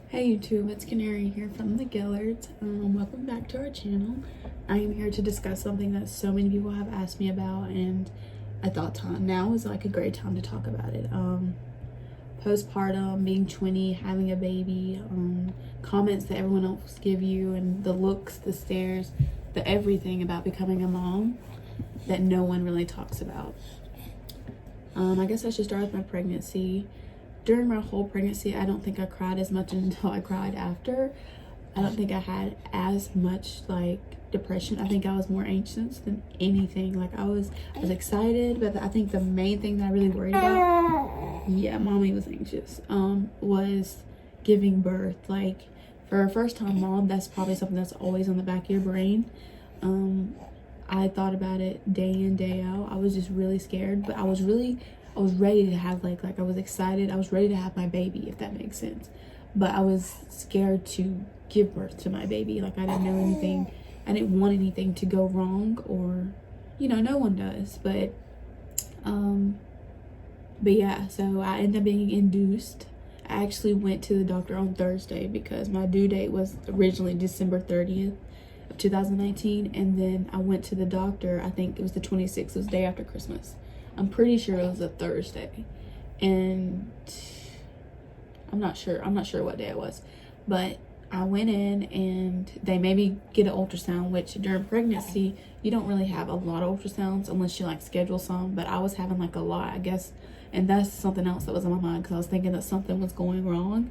Hey YouTube, it's Canary here from the Gillards. Welcome back to our channel. I am here to discuss something that so many people have asked me about, and I thought now is like a great time to talk about it. Postpartum, being 20, having a baby, comments that everyone else give you, and the looks, the stares, the everything about becoming a mom that no one really talks about. I guess I should start with my pregnancy. During my whole pregnancy, I don't think I cried as much until I cried after. I don't think I had as much like depression. I think I was more anxious than anything. Like I was excited, but I think the main thing that I really worried about, yeah, mommy was anxious, was giving birth. Like for a first time mom, that's probably something that's always on the back of your brain. I thought about it day in, day out. I was just really scared, but I was ready to have like I was excited. I was ready to have my baby, if that makes sense. But I was scared to give birth to my baby. Like I didn't know anything. I didn't want anything to go wrong, or no one does. But yeah, so I ended up being induced. I actually went to the doctor on Thursday because my due date was originally December 30th of 2019, and then I went to the doctor, I think it was the 26th, it was the day after Christmas. I'm pretty sure it was a Thursday, and I'm not sure what day it was, but I went in and they made me get an ultrasound, which during pregnancy you don't really have a lot of ultrasounds unless you like schedule some, but I was having like a lot, I guess, and that's something else that was in my mind because I was thinking that something was going wrong,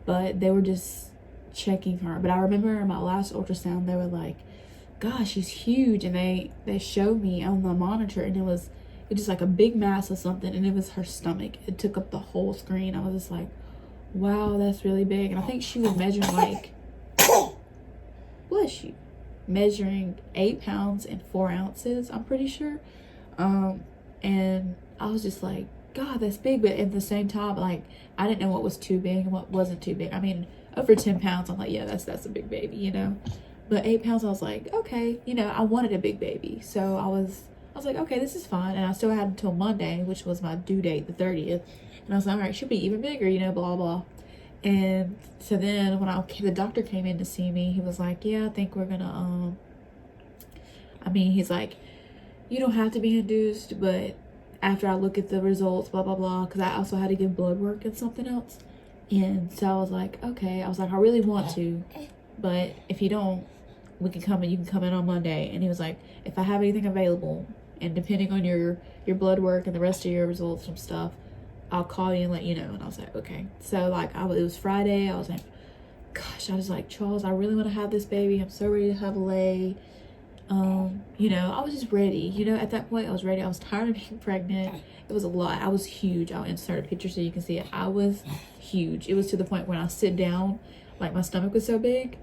but they were just checking her. But I remember in my last ultrasound they were like, gosh, she's huge, and they showed me on the monitor, and it was just like a big mass of something, and it was her stomach. It took up the whole screen. I was just like, wow, that's really big. And I think she was measuring like, bless you, measuring 8 pounds and 4 ounces, I'm pretty sure. And I was just like, God, that's big. But at the same time, like, I didn't know what was too big and what wasn't too big. I mean, over 10 pounds, I'm like, yeah, that's a big baby, But 8 pounds, I was like, okay, I wanted a big baby. So I was like, okay, this is fine. And I still had until Monday, which was my due date, the 30th. And I was like, all right, she'll be even bigger, blah, blah. And so then when the doctor came in to see me, he was like, yeah, I think we're gonna, he's like, you don't have to be induced, but after I look at the results, blah, blah, blah, because I also had to give blood work and something else. And so I was like, okay. I was like, I really want to, but if you don't, you can come in on Monday. And he was like, if I have anything available, and depending on your blood work and the rest of your results and stuff, I'll call you and let you know. And I was like, okay. So like it was Friday. I was like, gosh, I was like, Charles, I really want to have this baby. I'm so ready to have a lay. I was just ready. At that point I was ready. I was tired of being pregnant. It was a lot. I was huge. I'll insert a picture so you can see it. I was huge. It was to the point when I sit down, like my stomach was so big,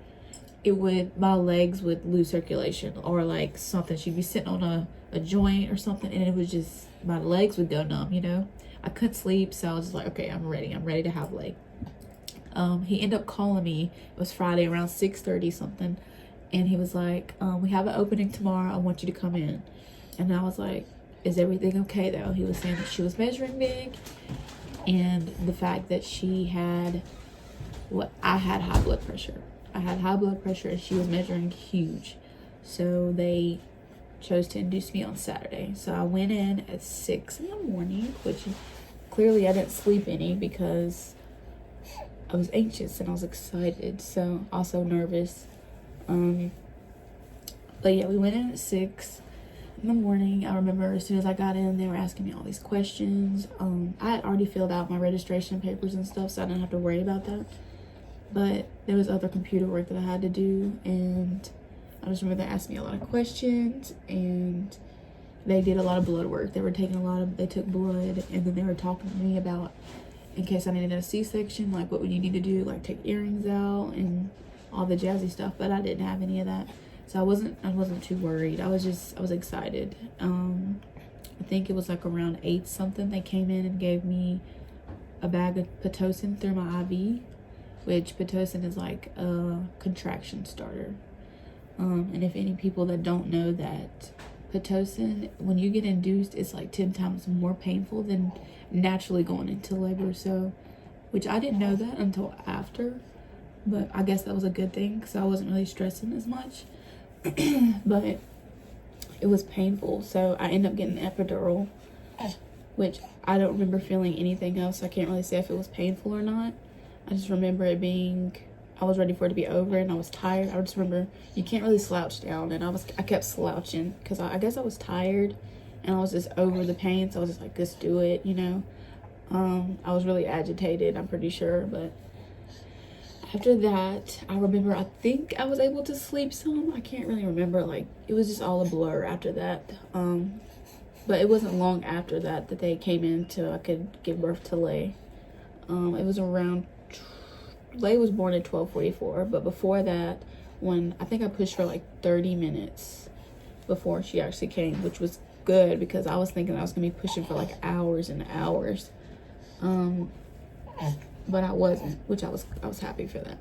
my legs would lose circulation, or like something. She'd be sitting on a joint or something, and it was just, my legs would go numb, I couldn't sleep. So I was just like, okay, I'm ready to have leg. He ended up calling me, it was Friday around 6:30 something, and he was like, we have an opening tomorrow, I want you to come in. And I was like, is everything okay though? He was saying that she was measuring big, and the fact that I had high blood pressure. I had high blood pressure and she was measuring huge. So they chose to induce me on Saturday. So I went in at 6 in the morning, which clearly I didn't sleep any because I was anxious and I was excited. So also nervous. But yeah, we went in at 6 in the morning. I remember as soon as I got in, they were asking me all these questions. I had already filled out my registration papers and stuff, so I didn't have to worry about that. But there was other computer work that I had to do, and I just remember they asked me a lot of questions, and they did a lot of blood work. They took blood, and then they were talking to me about, in case I needed a C-section, like what would you need to do, like take earrings out and all the jazzy stuff. But I didn't have any of that, so I wasn't too worried. I was excited. I think it was like around 8 something, they came in and gave me a bag of Pitocin through my IV, which Pitocin is like a contraction starter. And if any people that don't know that, Pitocin, when you get induced, it's like 10 times more painful than naturally going into labor. So, which I didn't know that until after. but I guess that was a good thing because I wasn't really stressing as much. But it was painful, so I ended up getting an epidural, which I don't remember feeling anything else. So I can't really say if it was painful or not. I just remember it being, I was ready for it to be over and I was tired. I just remember you can't really slouch down, and I kept slouching because I guess I was tired and I was just over the pain. So I was just like, just do it, you know. I was really agitated, I'm pretty sure, but after that, I remember, I think I was able to sleep some. I can't really remember, like, it was just all a blur after that. But it wasn't long after that that they came in till I could give birth to Lay. It was around, Lay was born at 12:44, but before that, when, I think I pushed for like 30 minutes before she actually came, which was good because I was thinking I was gonna be pushing for like hours and hours. But I wasn't, which I was happy for that.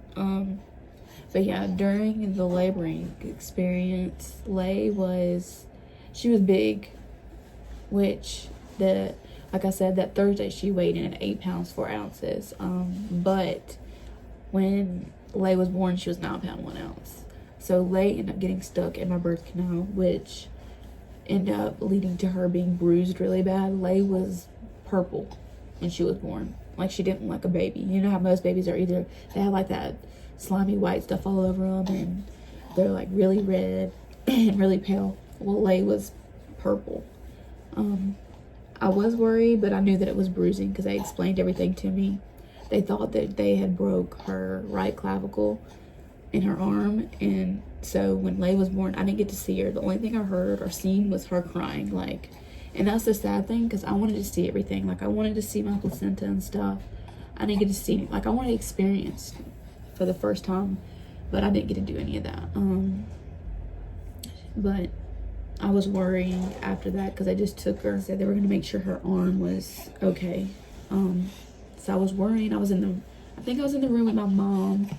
But yeah, during the laboring experience, Lay she was big, which like I said, that Thursday she weighed in at 8 pounds 4 ounces. But when Lay was born, she was 9 pounds 1 ounce. So Lay ended up getting stuck in my birth canal, which ended up leading to her being bruised really bad. Lay was purple when she was born. Like, she didn't look like a baby. You know how most babies are, either they have like that slimy white stuff all over them and they're like really red and really pale. Well, Lay was purple. I was worried, but I knew that it was bruising because they explained everything to me. They thought that they had broke her right clavicle in her arm, and so when Lay was born, I didn't get to see her. The only thing I heard or seen was her crying, like. And that's the sad thing, because I wanted to see everything. Like, I wanted to see my placenta and stuff. I didn't get to see, like, I wanted to experience for the first time, but I didn't get to do any of that. But I was worrying after that because I just took her. Said they were going to make sure her arm was okay. So I was worrying. I think I was in the room with my mom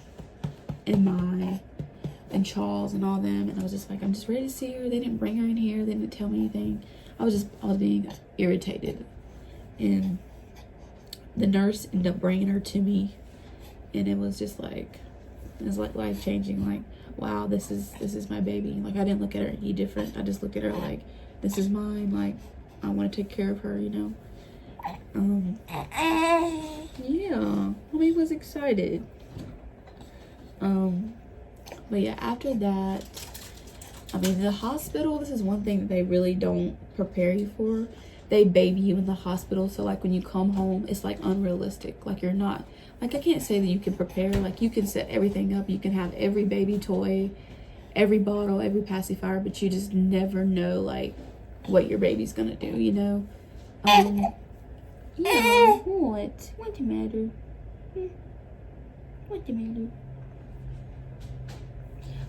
and Charles and all them, and I was just like, I'm just ready to see her. They didn't bring her in here. They didn't tell me anything. I was being irritated, and the nurse ended up bringing her to me, and it was like life-changing. Like, wow, this is my baby. Like, I didn't look at her any different. I just looked at her like, this is mine. Like, I want to take care of her, you know. Yeah, I was excited. But yeah, after that, the hospital, this is one thing that they really don't prepare you for. They baby you in the hospital, so like when you come home, it's like unrealistic. Like, you're not, like, I can't say that you can prepare. Like, you can set everything up, you can have every baby toy, every bottle, every pacifier, but you just never know like what your baby's gonna do, you know. Yeah, what's the matter? What's the matter?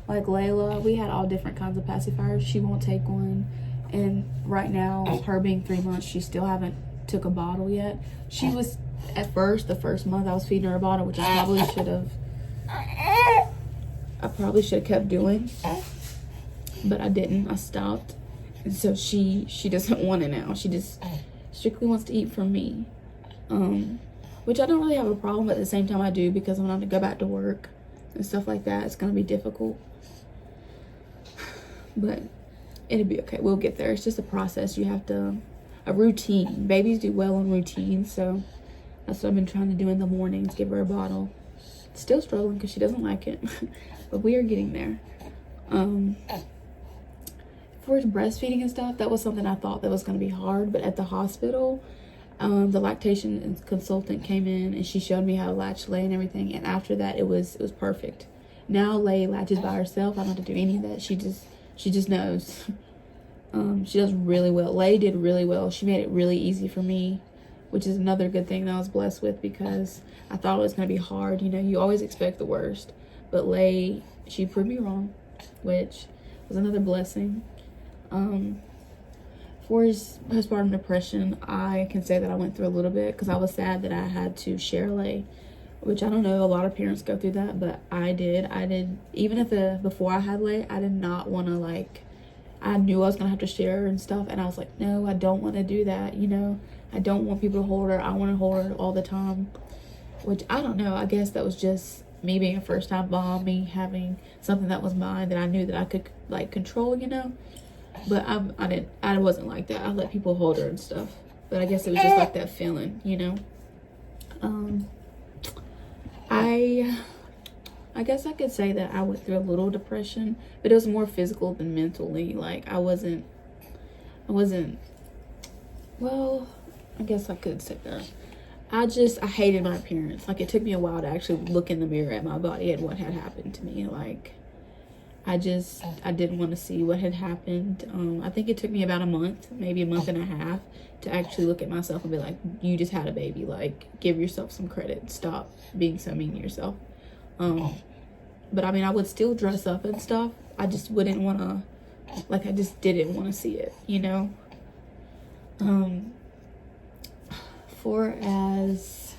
Like Layla, we had all different kinds of pacifiers. She won't take one, and right now, her being 3 months, she still haven't took a bottle yet. She was, at first, the first month, I was feeding her a bottle, which I probably should have kept doing, but I didn't. I stopped, and so she doesn't want it now. She just strictly wants to eat from me, which I don't really have a problem, but at the same time I do, because when I'm to go back to work and stuff like that, it's gonna be difficult. But it'll be okay. We'll get there. It's just a process. You have to, a routine. Babies do well on routine, so that's what I've been trying to do in the mornings. Give her a bottle. Still struggling because she doesn't like it, but we are getting there. For breastfeeding and stuff, that was something I thought that was going to be hard, but at the hospital, the lactation consultant came in and she showed me how to latch Lay and everything, and after that it was perfect. Now Lay latches by herself. I don't have to do any of that. She just knows. She does really well. Lay did really well. She made it really easy for me, which is another good thing that I was blessed with, because I thought it was going to be hard. You know, you always expect the worst, but Lay, she proved me wrong, which was another blessing. For postpartum depression, I can say that I went through a little bit because I was sad that I had to share Lay, which I don't know, a lot of parents go through that, but I did. Even before I had Lay, I did not want to, like, I knew I was going to have to share her and stuff, and I was like, no, I don't want to do that, you know. I don't want people to hold her. I want to hold her all the time, which I don't know. I guess that was just me being a first time mom, me having something that was mine that I knew that I could like control, you know. But I wasn't like that. I let people hold her and stuff. But I guess it was just like that feeling, you know. I guess I could say that I went through a little depression, but it was more physical than mentally. Like I wasn't, well, I guess I could say that. I hated my appearance. Like it took me a while to actually look in the mirror at my body and what had happened to me. Like I didn't want to see what had happened. I think it took me about a month, maybe a month and a half, to actually look at myself and be like, you just had a baby. Like, give yourself some credit. Stop being so mean to yourself. But I mean, I would still dress up and stuff. I just wouldn't want to, like, I just didn't want to see it, you know? For as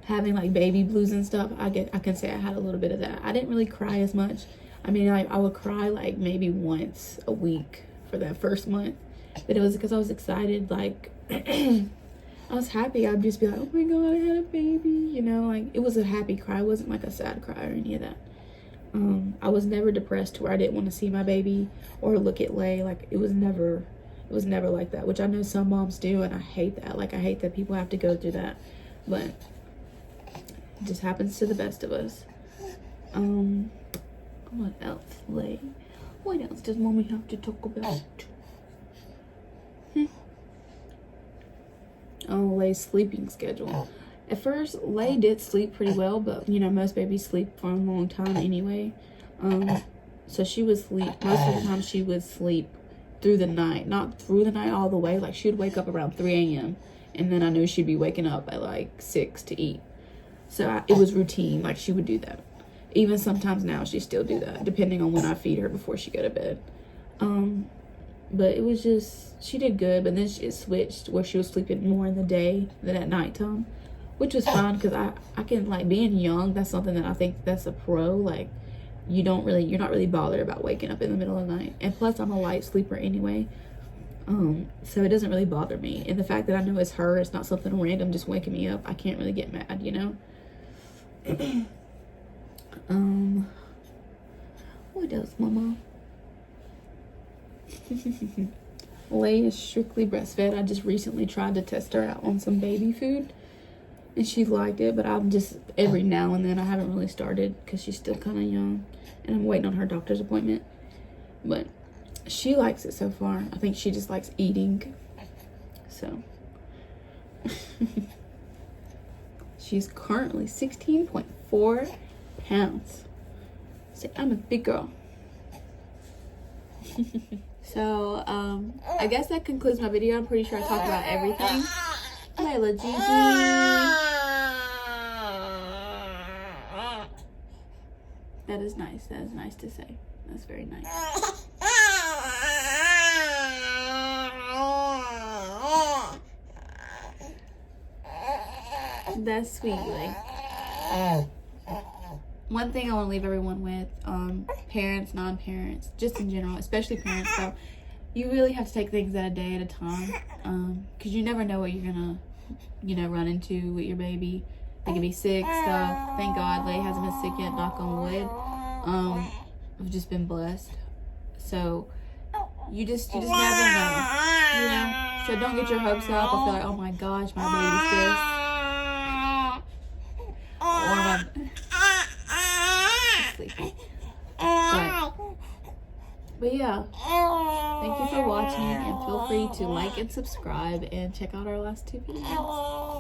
having like baby blues and stuff, I can say I had a little bit of that. I didn't really cry as much. I mean, I would cry like maybe once a week for that first month, but it was because I was excited. Like I was happy. I'd just be like, oh my god, I had a baby, you know. Like it was a happy cry. It wasn't like a sad cry or any of that. I was never depressed to where I didn't want to see my baby or look at Lay. Like it was never like that, which I know some moms do, and I hate that. Like I hate that people have to go through that, but it just happens to the best of us. What else, Lay? What else does mommy have to talk about? Oh, Lay's sleeping schedule. At first, Lay did sleep pretty well, but you know, most babies sleep for a long time anyway. So she would sleep, most of the time she would sleep through the night. Not through the night all the way. Like she would wake up around 3 a.m. and then I knew she'd be waking up at like 6 to eat. So it was routine, like she would do that. Even sometimes now she still do that, depending on when I feed her before she go to bed. But it was just, she did good, but then it switched where she was sleeping more in the day than at nighttime, which was fine because I can, like, being young, that's something that I think that's a pro. Like, you're not really bothered about waking up in the middle of the night. And plus, I'm a light sleeper anyway. So it doesn't really bother me. And the fact that I know it's her, it's not something random just waking me up, I can't really get mad, you know? What else, mama? Lay is strictly breastfed. I just recently tried to test her out on some baby food and she liked it, but I'm just, every now and then, I haven't really started because she's still kind of young and I'm waiting on her doctor's appointment. But she likes it so far. I think she just likes eating. So she's currently 16.4 pounds. So I'm a big girl. So I guess that concludes my video. I'm pretty sure I talked about everything. Layla Gigi. That is nice. That is nice to say. That's very nice. That's sweet, like. One thing I want to leave everyone with, parents, non-parents, just in general, especially parents, though, you really have to take things a day at a time, because you never know what you're gonna, run into with your baby. They can be sick, stuff. Thank God Lay hasn't been sick yet, knock on wood. I've just been blessed. So you just never know, So don't get your hopes up or feel like, oh my gosh, my baby's this. Or my sleepy. But yeah, thank you for watching, and feel free to like and subscribe and check out our last 2 videos.